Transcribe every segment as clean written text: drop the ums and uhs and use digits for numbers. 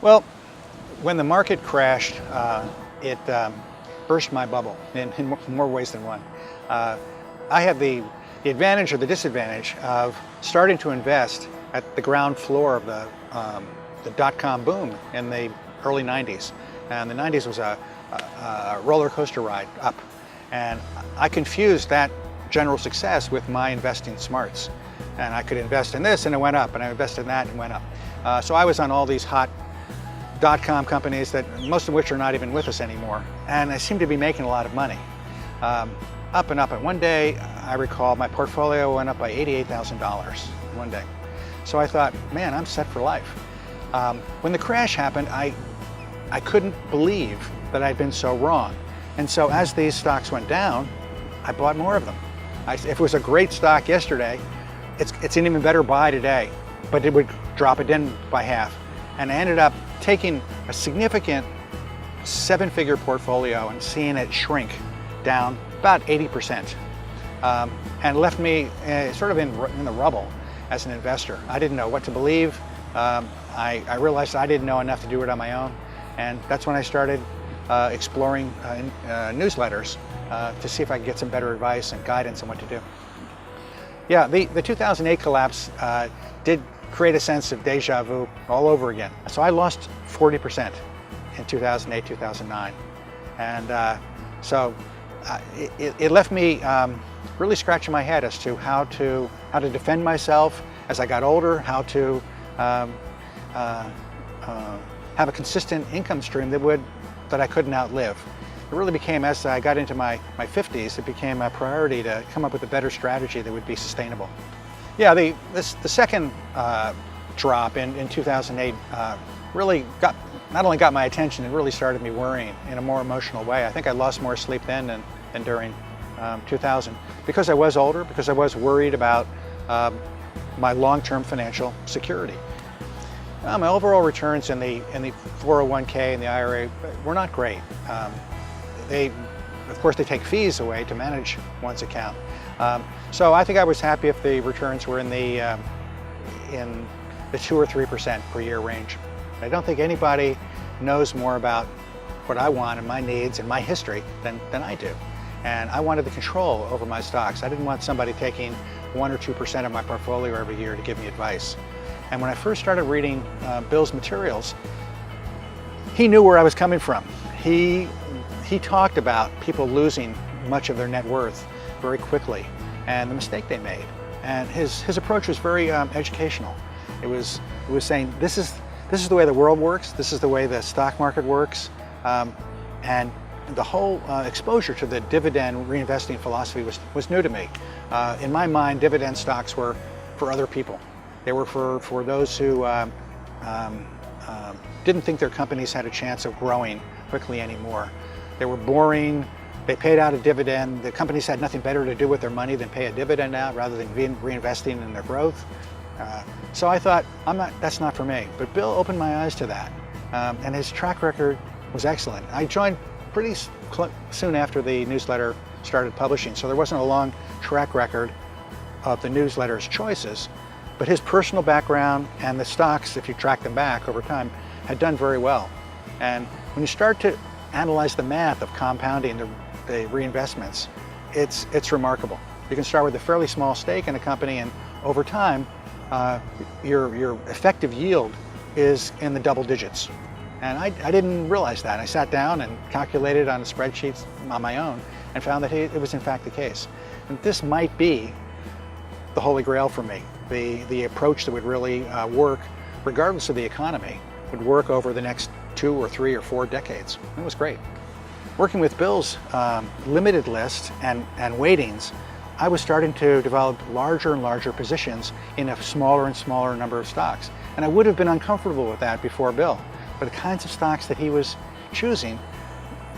Well, when the market crashed, it burst my bubble in more ways than one. I had the advantage or the disadvantage of starting to invest at the ground floor of the dot-com boom in the early 90s. And the 90s was a roller coaster ride up. And I confused that general success with my investing smarts. And I could invest in this and it went up, and I invested in that and it went up. So I was on all these hot dot-com companies, that most of which are not even with us anymore. And I seemed to be making a lot of money. Up and up. And one day, I recall my portfolio went up by $88,000 one day. So I thought, man, I'm set for life. When the crash happened, I couldn't believe that I'd been so wrong. And so as these stocks went down, I bought more of them. If it was a great stock yesterday, it's an even better buy today, but it would drop it in by half. And I ended up taking a significant seven-figure portfolio and seeing it shrink down about 80%, and left me sort of in the rubble as an investor. I didn't know what to believe. I realized I didn't know enough to do it on my own, and that's when I started exploring newsletters to see if I could get some better advice and guidance on what to do. Yeah, the 2008 collapse did create a sense of deja vu all over again. So I lost 40% in 2008, 2009. And so it left me really scratching my head as to how to defend myself as I got older, how to have a consistent income stream that I couldn't outlive. It really became, as I got into my 50s, it became a priority to come up with a better strategy that would be sustainable. Yeah, the second drop in 2008 really not only got my attention, it really started me worrying in a more emotional way. I think I lost more sleep then than during 2000, because I was older, because I was worried about my long-term financial security. My overall returns in the 401k and the IRA were not great. Of course, they take fees away to manage one's account. So I think I was happy if the returns were in the 2 or 3% per year range. I don't think anybody knows more about what I want and my needs and my history than I do. And I wanted the control over my stocks. I didn't want somebody taking 1 or 2% of my portfolio every year to give me advice. And when I first started reading Bill's materials, he knew where I was coming from. He talked about people losing much of their net worth very quickly and the mistake they made. And his approach was very educational. It was saying, this is the way the world works, this is the way the stock market works, and the whole exposure to the dividend reinvesting philosophy was new to me. In my mind, dividend stocks were for other people. They were for those who didn't think their companies had a chance of growing quickly anymore. They were boring. They paid out a dividend. The companies had nothing better to do with their money than pay a dividend out rather than reinvesting in their growth. So I thought, that's not for me. But Bill opened my eyes to that, and his track record was excellent. I joined pretty soon after the newsletter started publishing, so there wasn't a long track record of the newsletter's choices, but his personal background and the stocks, if you track them back over time, had done very well. And when you start to analyze the math of compounding the reinvestments, it's remarkable. You can start with a fairly small stake in a company, and over time, your effective yield is in the double digits. And I didn't realize that. I sat down and calculated on a spreadsheet on my own and found that it was in fact the case. And this might be the holy grail for me. The approach that would really work, regardless of the economy, would work over the next 2 or 3 or 4 decades. It was great. Working with Bill's limited list and weightings, I was starting to develop larger and larger positions in a smaller and smaller number of stocks. And I would have been uncomfortable with that before Bill. But the kinds of stocks that he was choosing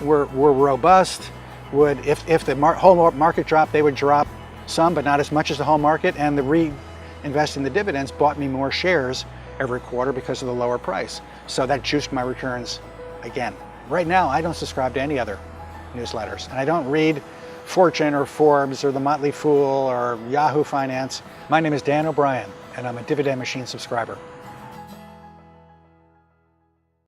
were robust. If the whole market dropped, they would drop some, but not as much as the whole market. And the reinvesting the dividends bought me more shares every quarter because of the lower price. So that juiced my returns again. Right now, I don't subscribe to any other newsletters, and I don't read Fortune or Forbes or The Motley Fool or Yahoo Finance. My name is Dan Obrien, and I'm a Dividend Machine subscriber.